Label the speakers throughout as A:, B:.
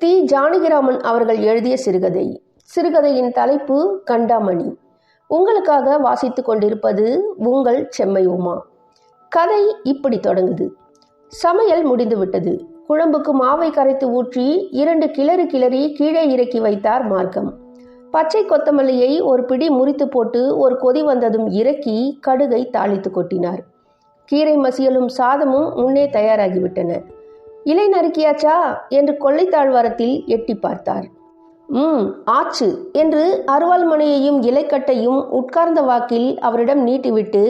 A: தி. ஜானகிராமன் அவர்கள் எழுதிய சிறுகதை. சிறுகதையின் தலைப்பு கண்டாமணி. உங்களுக்காக வாசித்து கொண்டிருப்பது உங்கள் செம்மை உமா. கதை இப்படி தொடங்குது. சமையல் முடிந்துவிட்டது. குழம்புக்கு மாவை கரைத்து ஊற்றி 2 கிளறி கீழே இறக்கி வைத்தார் மார்க்கம். பச்சை கொத்தமல்லியை ஒரு பிடி முறித்து போட்டு ஒரு கொதி வந்ததும் இறக்கி கடுகை தாளித்து கொட்டினார். கீரை மசியலும் சாதமும் முன்னே தயாராகிவிட்டன. இலை நறுக்கியாச்சா என்று கொள்ளைத்தாழ்வாரத்தில் எட்டி பார்த்தார். ஆச்சு என்று அருவாள்மனையையும் இலைக்கட்டையும் உட்கார்ந்த வாக்கில் அவரிடம் நீட்டிவிட்டு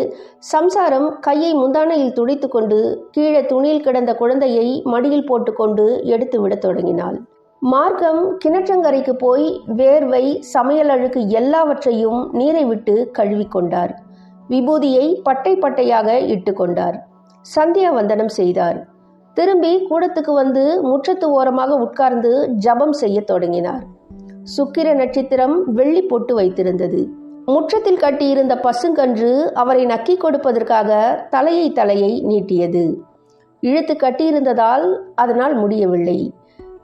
A: சம்சாரம் கையை முந்தானையில் துடைத்து கொண்டு கீழே துணியில் கிடந்த குழந்தையை மடியில் போட்டுக்கொண்டு எடுத்து விட தொடங்கினாள். மார்க்கம் கிணற்றங்கரைக்கு போய் வேர்வை, சமையல் அழுக்கு எல்லாவற்றையும் நீரை விட்டு கழுவிக்கொண்டார். விபூதியை பட்டை பட்டையாக இட்டு கொண்டார். சந்தியா வந்தனம் செய்தார். திரும்பி கூடத்துக்கு வந்து முற்றத்து ஓரமாக உட்கார்ந்து ஜபம் செய்ய தொடங்கினார். சுக்கிர நட்சத்திரம் வெள்ளி பொட்டு வைத்திருந்தது. முற்றத்தில் கட்டியிருந்த பசுங்கன்று அவரை நக்கி கொடுப்பதற்காக தலையை நீட்டியது. இழுத்து கட்டியிருந்ததால் அதனால் முடியவில்லை.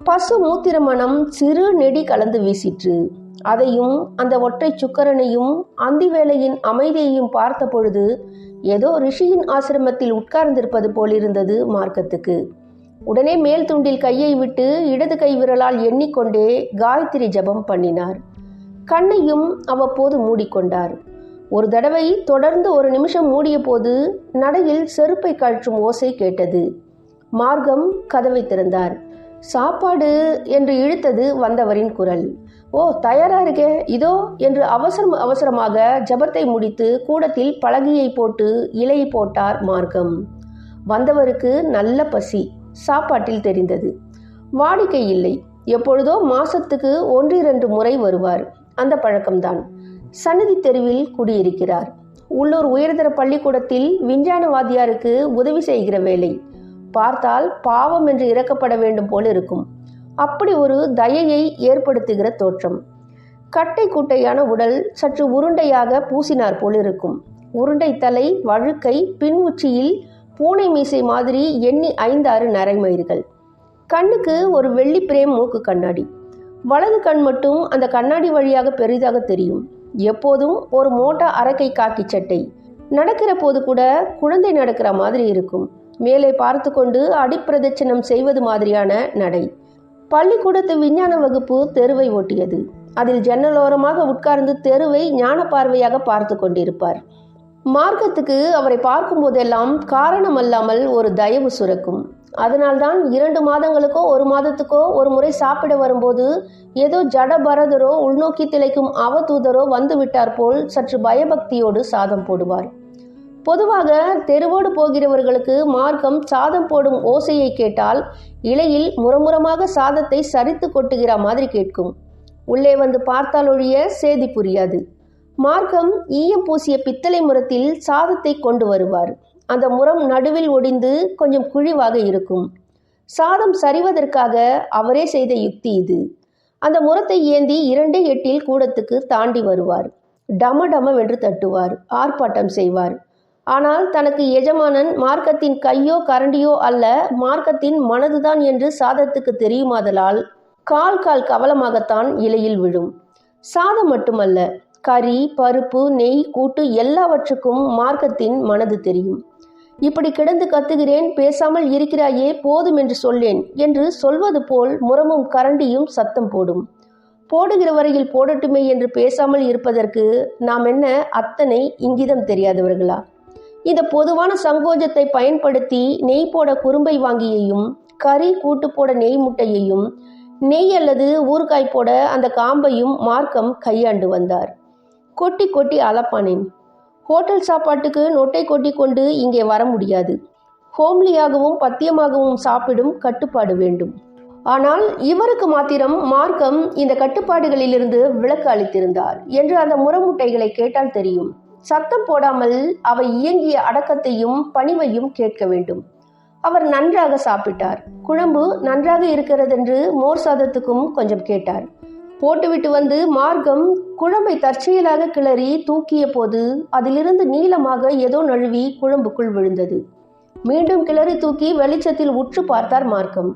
A: பசு மூத்திர மனம் சிறு நெடி கலந்து வீசிற்று. அதையும் அந்த ஒற்றை சுக்கரனையும் அந்தி வேளையின் அமைதியையும் பார்த்த பொழுது ஏதோ ரிஷியின் ஆசிரமத்தில் உட்கார்ந்திருப்பது போலிருந்தது மார்க்கத்துக்கு. உடனே மேல் துண்டில் கையை விட்டு இடது கை விரலால் எண்ணிக்கொண்டே காயத்ரி ஜபம் பண்ணினார். கண்ணையும் அவ்வப்போது மூடிக்கொண்டார். ஒரு தடவை தொடர்ந்து 1 நிமிஷம் மூடிய போது நடையில் செருப்பை கழற்றும் ஓசை கேட்டது. மார்க்கம் கதவை திறந்தார். சாப்பாடு என்று இழுத்தது வந்தவரின் குரல். ஓ, தயாரா இருக்கே, இதோ என்று அவசரமாக ஜபத்தை முடித்து கூடத்தில் பலகையை போட்டு இலையை போட்டார் மார்க்கம். வந்தவருக்கு நல்ல பசி சாப்பாட்டில் தெரிந்தது. வாடிக்கை இல்லை. எப்பொழுதோ மாசத்துக்கு 1-2 முறை வருவார். அந்த பழக்கம்தான். சன்னதி தெருவில் குடியிருக்கிறார். உள்ளூர் உயர்தர பள்ளிக்கூடத்தில் விஞ்ஞான வாத்தியாருக்கு உதவி செய்கிற வேலை. பார்த்தால் பாவம் என்று இறக்கப்பட வேண்டும் போல இருக்கும். அப்படி ஒரு தயையை ஏற்படுத்துகிற தோற்றம். கட்டை குட்டையான உடல் சற்று உருண்டையாக பூசினார் போலிருக்கும். உருண்டை தலை, வழுக்கை, பின் உச்சியில் பூனை மீசை மாதிரி எண்ணி 5-6 நரைமயிர்கள். கண்ணுக்கு ஒரு வெள்ளி பிரேம் மூக்கு கண்ணாடி. வலது கண் மட்டும் அந்த கண்ணாடி வழியாக பெரிதாக தெரியும். எப்போதும் ஒரு மோட்டா அரக்கை காக்கி சட்டை. நடக்கிற போது கூட குழந்தை நடக்கிற மாதிரி இருக்கும். மேலே பார்த்து கொண்டு அடிப்பிரதட்சணம் செய்வது மாதிரியான நடை. பள்ளிக்கூடத்து விஞ்ஞான வகுப்பு தெருவை ஒட்டியது. அதில் ஜன்னலோரமாக உட்கார்ந்து தெருவை ஞான பார்வையாக பார்த்து கொண்டிருப்பார். மார்க்கத்துக்கு அவரை பார்க்கும் போதெல்லாம் காரணமல்லாமல் ஒரு தயவு சுரக்கும். அதனால்தான் 2 மாதங்களுக்கோ 1 மாதத்துக்கோ ஒரு முறை சாப்பிட வரும்போது ஏதோ ஜடபரதரோ உள்நோக்கி திளைக்கும் அவதூதரோ வந்து விட்டார் போல் சற்று பயபக்தியோடு சாதம் போடுவார். பொதுவாக தெருவோடு போகிறவர்களுக்கு மார்க்கம் சாதம் போடும் ஓசையை கேட்டால் இலையில் முறமுறமாக சாதத்தை சரித்து கொட்டுகிற மாதிரி கேட்கும். உள்ளே வந்து பார்த்தால் ஒழிய சேதி புரியாது. மார்க்கம் ஈயம் பூசிய பித்தளை முறத்தில் சாதத்தை கொண்டு வருவார். அந்த முறம் நடுவில் ஒடிந்து கொஞ்சம் குழிவாக இருக்கும். சாதம் சரிவதற்காக அவரே செய்த யுக்தி இது. அந்த முறத்தை ஏந்தி 2 எட்டில் கூடத்துக்கு தாண்டி வருவார். டமடமவென்று தட்டுவார், ஆர்ப்பாட்டம் செய்வார். ஆனால் தனக்கு எஜமானன் மார்க்கத்தின் கையோ கரண்டியோ அல்ல, மார்க்கத்தின் மனதுதான் என்று சாதத்துக்கு தெரியுமாதலால் கால் கவலமாகத்தான் இலையில் விழும். சாதம் மட்டுமல்ல, கறி, பருப்பு, நெய், கூட்டு எல்லாவற்றுக்கும் மார்க்கத்தின் மனது தெரியும். இப்படி கிடந்து கத்துகிறேன், பேசாமல் இருக்கிறாயே, போதும் என்று சொல்லேன் என்று சொல்வது போல் முறமும் கரண்டியும் சத்தம் போடும். போடுகிற வரையில் போடட்டுமே என்று பேசாமல் இருப்பதற்கு நாம் என்ன அத்தனை இங்கிதம் தெரியாதவர்களா? இந்த பொதுவான சங்கோஜத்தை பயன்படுத்தி நெய் போட குறும்பை வாங்கியையும், கறி கூட்டு போட நெய் முட்டையையும், நெய் அல்லது ஊறுகாய் போட அந்த காம்பையும் மார்க்கம் கையாண்டு வந்தார். கொட்டி அளப்பானேன். ஹோட்டல் சாப்பாட்டுக்கு நொட்டை கொட்டி கொண்டு இங்கே வர முடியாது. ஹோம்லியாகவும் பத்தியமாகவும் சாப்பிடும் கட்டுப்பாடு வேண்டும். ஆனால் இவருக்கு மாத்திரம் மார்க்கம் இந்த கட்டுப்பாடுகளிலிருந்து விலக்கு அளித்திருந்தார் என்று அந்த முறமுட்டைகளை கேட்டால் தெரியும். சத்தம் போடாமல் அவை இயங்கிய அடக்கத்தையும் பணிவையும் கேட்க வேண்டும். அவர் நன்றாக சாப்பிட்டார். குழம்பு நன்றாக இருக்கிறதென்று மோர் சாதத்துக்கும் கொஞ்சம் கேட்டார். போட்டுவிட்டு வந்து மார்க்கம் குழம்பை தற்செயலாக கிளறி தூக்கிய போது அதிலிருந்து நீளமாக ஏதோ நழுவி குழம்புக்குள் விழுந்தது. மீண்டும் கிளறி தூக்கி வெளிச்சத்தில் உற்று பார்த்தார் மார்க்கம்.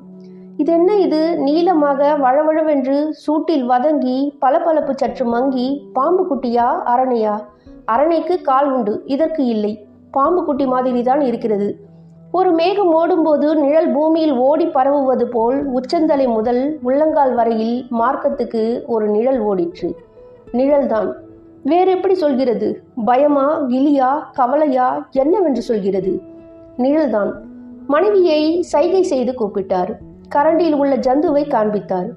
A: இதென்ன இது? நீளமாக வழவழவென்று சூட்டில் வதங்கி பளபளப்பு சற்று மங்கி பாம்பு குட்டியா அரணையா? அரணைக்கு கால் உண்டு, இதற்கு இல்லை. பாம்பு குட்டி மாதிரிதான் இருக்கிறது. ஒரு மேகம் ஓடும்போது நிழல் பூமியில் ஓடி பரவுவது போல் உச்சந்தலை முதல் உள்ளங்கால் வரையில் மார்க்கத்துக்கு ஒரு நிழல் ஓடிற்று. நிழல்தான். வேறெப்படி சொல்கிறது? பயமா, கிளியா, கவலையா, என்னவென்று சொல்கிறது? நிழல்தான். மனைவியை சைகை செய்து கூப்பிட்டார். கரண்டியில் உள்ள ஜந்துவை காண்பித்தார்.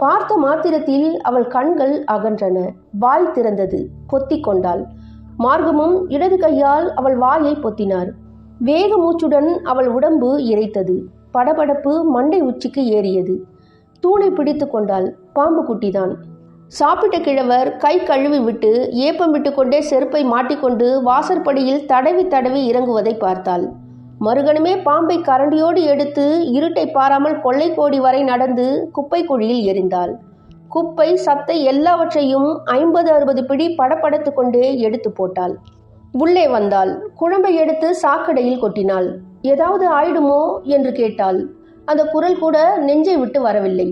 A: பார்த்த மாத்திரத்தில் அவள் கண்கள் அகன்றன. வாய் திறந்தது. பொத்தி கொண்டாள். மார்க்கமும் இடது கையால் அவள் வாயை பொத்தினார். வேக மூச்சுடன் அவள் உடம்பு இறைத்தது. படபடப்பு மண்டை உச்சிக்கு ஏறியது. தூணை பிடித்து கொண்டாள். பாம்பு குட்டிதான். சாப்பிட்ட கிழவர் கை கழுவி விட்டு ஏப்பம் விட்டு கொண்டே செருப்பை மாட்டிக்கொண்டு வாசற்படியில் தடவி தடவி இறங்குவதை பார்த்தாள். மறுகணமே பாம்பை கரண்டியோடு எடுத்து இருட்டை பாராமல் கொள்ளை கோடி வரை நடந்து குப்பை குழியில் எறிந்தாள். குப்பை சத்தை எல்லாவற்றையும் 50-60 பிடி படப்படத்து கொண்டே எடுத்து போட்டாள். உள்ளே வந்தாள். குழம்பை எடுத்து சாக்கடையில் கொட்டினாள். ஏதாவது ஆயிடுமோ என்று கேட்டாள். அந்த குரல் கூட நெஞ்சை விட்டு வரவில்லை.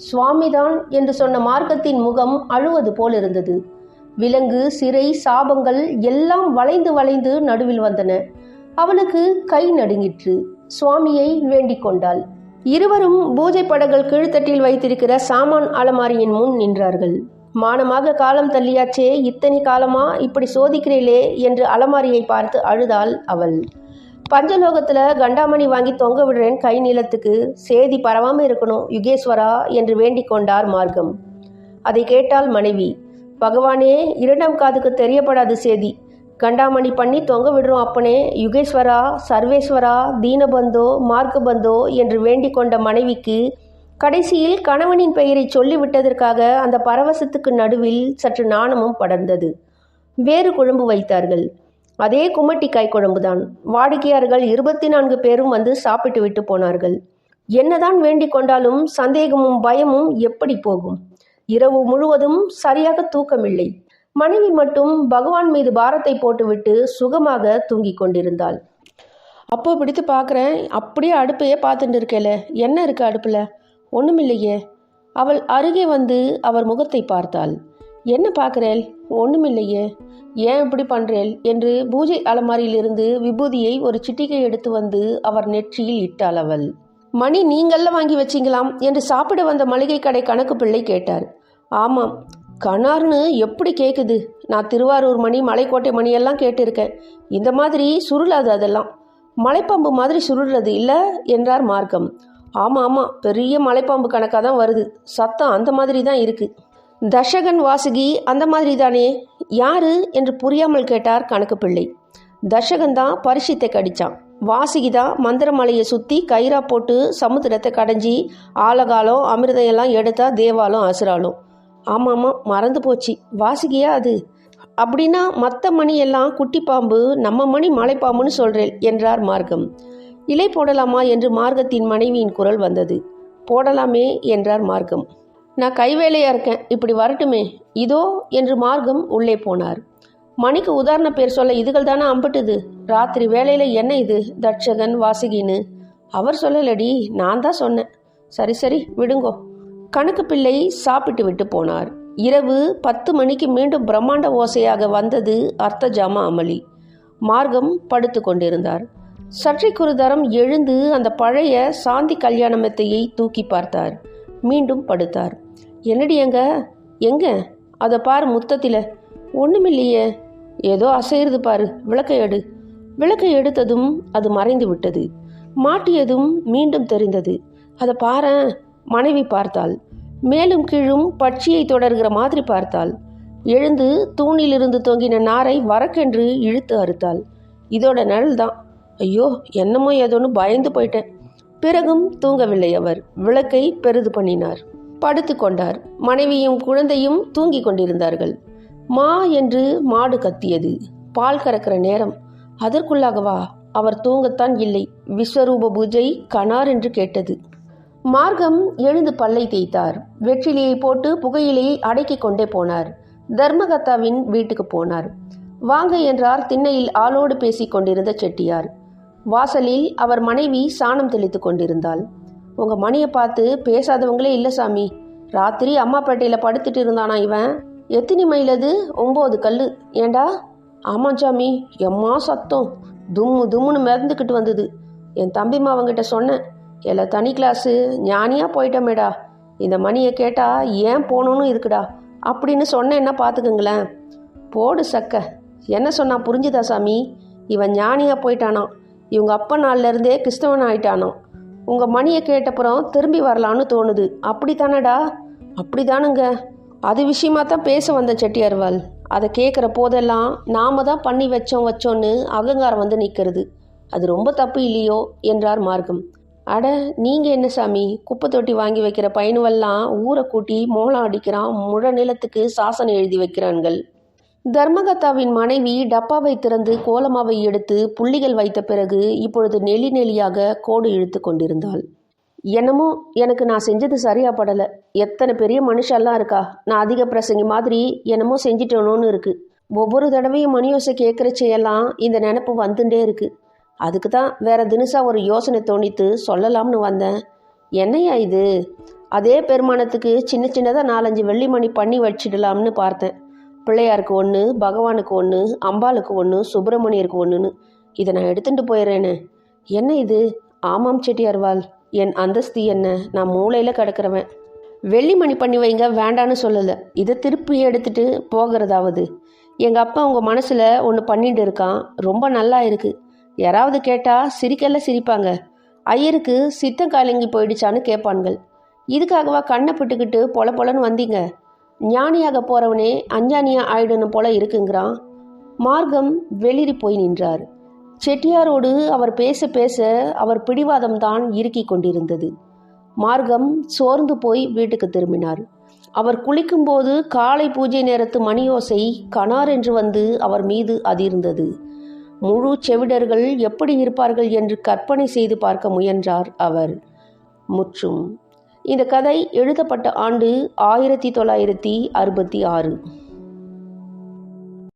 A: சுவாமிதான் என்று சொன்ன மார்க்கத்தின் முகம் அழுவது போல் இருந்தது. விலங்கு, சிறை, சாபங்கள் எல்லாம் வளைந்து வளைந்து நடுவில் வந்தன. அவளுக்கு கை நடுங்கிற்று. சுவாமியை வேண்டிக் கொண்டாள். இருவரும் பூஜை படங்கள் கீழ்த்தட்டில் வைத்திருக்கிற சாமான் அலமாரியின் முன் நின்றார்கள். மானமாக காலம் தள்ளியாச்சே, இத்தனை காலமா இப்படி சோதிக்கிறீளே என்று அலமாரியை பார்த்து அழுதாள் அவள். பஞ்சலோகத்துல கண்டாமணி வாங்கி தொங்க விடுறேன் கை நீளத்துக்கு, சேதி பரவாம இருக்கணும் யுகேஸ்வரா என்று வேண்டிக் கொண்டார் மார்க்கம். அதை கேட்டால் மனைவி. பகவானே, இரண்டாம் காதுக்கு தெரியப்படாது சேதி. கண்டாமணி பண்ணி தொங்க விடுறோம் அப்பனே, யுகேஸ்வரா, சர்வேஸ்வரா, தீனபந்தோ, மார்க்கபந்தோ என்று வேண்டிக் கொண்ட மனைவிக்கு கடைசியில் கணவனின் பெயரை சொல்லிவிட்டதற்காக அந்த பரவசத்துக்கு நடுவில் சற்று நாணமும் படர்ந்தது. வேறு குழம்பு வைத்தார்கள். அதே குமட்டிக்காய் குழம்புதான். வாடிக்கையார்கள் 24 பேரும் வந்து சாப்பிட்டு விட்டு போனார்கள். என்னதான் வேண்டிக் கொண்டாலும் சந்தேகமும் பயமும் எப்படி போகும்? இரவு முழுவதும் சரியாக தூக்கமில்லை. மனைவி மட்டும் பகவான் மீது பாரத்தை போட்டுவிட்டு சுகமாக தூங்கிக் கொண்டிருந்தாள். அப்போ பிடித்து பார்க்குறேன், அப்படியே அடுப்பையே பார்த்துட்டு இருக்கேல, என்ன இருக்கு அடுப்பில்? ஒன்றுமில்லையே. அவள் அருகே வந்து அவர் முகத்தை பார்த்தாள். என்ன பார்க்குறேள்? ஒன்றுமில்லையே. ஏன் இப்படி பண்ணுறேள் என்று பூஜை அலமாரியிலிருந்து விபூதியை ஒரு சிட்டிகை எடுத்து வந்து அவர் நெற்றியில் இட்டாள் அவள். மணி நீங்கள்ல வாங்கி வச்சிங்களாம் என்று சாப்பிட வந்த மளிகை கடை கணக்கு பிள்ளை கேட்டார். ஆமாம். கணார்னு எப்படி கேட்குது? நான் திருவாரூர் மணி, மலைக்கோட்டை மணியெல்லாம் கேட்டிருக்கேன். இந்த மாதிரி சுருளாது, அதெல்லாம் மலைப்பாம்பு மாதிரி சுருள்றது இல்லை என்றார் மார்க்கம். ஆமாம் ஆமாம், பெரிய மலைப்பாம்பு கணக்காக தான் வருது. சத்தம் அந்த மாதிரி தான் இருக்குது. தர்ஷகன் வாசுகி அந்த மாதிரி தானே? யாரு என்று புரியாமல் கேட்டார் கணக்கு பிள்ளை. தர்ஷகன் தான் பரிசித்தை கடிச்சான். வாசுகி தான் மந்திரமலையை சுற்றி கயிறா போட்டு சமுத்திரத்தை கடைஞ்சி ஆலகாலம் அமிர்தம் எல்லாம் எடுத்தா தேவாலும் அசுராலும். ஆமாம்மா, மறந்து போச்சு. வாசுகியா அது? அப்படின்னா மற்ற மணி எல்லாம் குட்டி பாம்பு, நம்ம மணி மலைப்பாம்புன்னு சொல்கிறேன் என்றார் மார்க்கம். இலை போடலாமா என்று மார்க்கத்தின் மனைவியின் குரல் வந்தது. போடலாமே என்றார் மார்க்கம். நான் கைவேலையாக இருக்கேன், இப்படி வரட்டுமே. இதோ என்று மார்க்கம் உள்ளே போனார். மணிக்கு உதாரண பேர் சொல்ல இதுகள் தானே அம்பட்டுது. ராத்திரி வேலையில் என்ன இது தட்சகன் வாசுகின்னு? அவர் சொல்லலடி, நான் தான் சொன்னேன். சரி சரி விடுங்கோ. கணக்கு பிள்ளை சாப்பிட்டு விட்டு போனார். இரவு 10 மணிக்கு மீண்டும் பிரம்மாண்ட ஓசையாக வந்தது அர்த்தஜாம அமளி. மார்க்கம் படுத்து கொண்டிருந்தார். சற்றைக்கொரு தரம் எழுந்து அந்த பழைய சாந்தி கல்யாண மெத்தையை தூக்கி பார்த்தார். மீண்டும் படுத்தார். என்னடி எங்க அதை பாரு முத்தத்தில். ஒன்றுமில்லையே, ஏதோ அசைறது பாரு, விளக்கை எடு. விளக்கை எடுத்ததும் அது மறைந்து விட்டது. மாட்டியதும் மீண்டும் தெரிந்தது. அதை பாரேன். மனைவி பார்த்தாள். மேலும் கீழும் பட்சியை தொடர்கிற மாதிரி பார்த்தாள். எழுந்து தூணிலிருந்து தொங்கின நாரை வரக்கென்று இழுத்து அறுத்தாள். இதோட நிழல் தான். ஐயோ, என்னமோ ஏதோன்னு பயந்து போயிட்டேன். பிறகும் தூங்கவில்லை அவர். விளக்கை பெரிது பண்ணினார். படுத்து கொண்டார். மனைவியும் குழந்தையும் தூங்கி கொண்டிருந்தார்கள். மா என்று மாடு கத்தியது. பால் கறக்கிற நேரம். அதற்குள்ளாகவா? அவர் தூங்கத்தான் இல்லை. விஸ்வரூப பூஜை கணார் என்று கேட்டது. மார்க்கம் எழுந்து பல்லை தேய்த்தார். வெற்றிலையை போட்டு புகையிலையை அடக்கி கொண்டே போனார். தர்மகத்தாவின் வீட்டுக்கு போனார். வாங்க என்றார் திண்ணையில் ஆளோடு பேசிக் கொண்டிருந்த செட்டியார். வாசலில் அவர் மனைவி சாணம் தெளித்து கொண்டிருந்தாள். உங்கள் மணியை பார்த்து பேசாதவங்களே இல்லை சாமி. ராத்திரி அம்மாப்பேட்டையில் படுத்துட்டு இருந்தானா இவன். எத்தனை மைல் அது? 9 கல். ஏண்டா? ஆமாம் சாமி. எம்மா சத்தம் தும்மு தும்முன்னு மிதந்துக்கிட்டு வந்தது. என் தம்பி மாவங்கிட்ட சொன்னேன், எல்லாம் தனி கிளாஸு ஞானியாக போயிட்டமேடா, இந்த மணியை கேட்டால் ஏன் போகணுன்னு இருக்குடா அப்படின்னு சொன்னேன்னா பார்த்துக்குங்களேன். போடு சக்க. என்ன சொன்னா புரிஞ்சுதா சாமி? இவன் ஞானியாக போயிட்டானான். இவங்க அப்பா நாள்லேருந்தே கிறிஸ்தவன் ஆயிட்டானான். உங்கள் மணியை கேட்டப்புறம் திரும்பி வரலான்னு தோணுது. அப்படி தானடா? அப்படி தானுங்க. அது விஷயமா தான் பேச வந்த செட்டியார்வாள். அதை கேட்குற போதெல்லாம் நாம தான் பண்ணி வச்சோன்னு அகங்காரம் வந்து நிற்கிறது. அது ரொம்ப தப்பு இல்லையோ என்றார் மார்க்கம். அட நீங்கள் என்ன சாமி, குப்பை தொட்டி வாங்கி வைக்கிற பையனுவெல்லாம் ஊரை கூட்டி மோளம் அடிக்கிறான், முழ நிலத்துக்கு சாசனம் எழுதி வைக்கிறான்கள். தர்மகத்தாவின் மனைவி டப்பாவை திறந்து கோலமாவை எடுத்து புள்ளிகள் வைத்த பிறகு இப்பொழுது நெளி நெளியாக கோடு இழுத்து கொண்டிருந்தாள். என்னமோ எனக்கு நான் செஞ்சது சரியா படலை. எத்தனை பெரிய மனுஷெல்லாம் இருக்கா, நான் அதிக பிரசங்கி மாதிரி என்னமோ செஞ்சிட்டோன்னு இருக்கு. ஒவ்வொரு தடவையும் மணியோசை கேட்குறச்சையெல்லாம் இந்த நினப்பு வந்துட்டே இருக்கு. அதுக்கு தான் வேற தினசா ஒரு யோசனை தோணித்து சொல்லலாம்னு வந்தேன். என்னையா இது? அதே பெருமானத்துக்கு சின்ன சின்னதாக 4-5 வெள்ளி மணி பண்ணி வச்சிடலாம்னு பார்த்தேன். பிள்ளையாருக்கு ஒன்று, பகவானுக்கு ஒன்று, அம்பாளுக்கு ஒன்று, சுப்பிரமணியருக்கு ஒன்றுன்னு. இதை நான் எடுத்துகிட்டு போயிடுறேன்னு. என்ன இது? ஆமாம் செட்டியார்வாள், என் அந்தஸ்து என்ன? நான் மூளையில் கிடக்கிறவன். வெள்ளி மணி பண்ணி வைங்க வேண்டான்னு சொல்லலை. இதை திருப்பி எடுத்துகிட்டு போகிறதாவது. எங்கள் அப்பா உங்கள் மனசில் ஒன்று பண்ணிட்டு இருக்கான், ரொம்ப நல்லா இருக்குது. யாராவது கேட்டால் சிரிக்கெல்லாம் சிரிப்பாங்க. ஐயருக்கு சித்தம் காலங்கி போயிடுச்சான்னு கேட்பான்கள். இதுக்காகவா கண்ணை பிட்டுக்கிட்டு பொல பொலன்னு வந்தீங்க? ஞானியாக போகிறவனே அஞ்ஞானியா ஆயிடணும் போல இருக்குங்கிறான். மார்க்கம் வெளிரி போய் நின்றார். செட்டியாரோடு அவர் பேச பேச அவர் பிடிவாதம்தான் இறுக்கி கொண்டிருந்தது. மார்க்கம் சோர்ந்து போய் வீட்டுக்கு திரும்பினார். அவர் குளிக்கும்போது காலை பூஜை நேரத்து மணியோசை கனார் என்று வந்து அவர் மீது அதிர்ந்தது. முழு செவிடர்கள் எப்படி இருப்பார்கள் என்று கற்பனை செய்து பார்க்க முயன்றார் அவர். முற்றும். இந்த கதை எழுதப்பட்ட ஆண்டு 1966.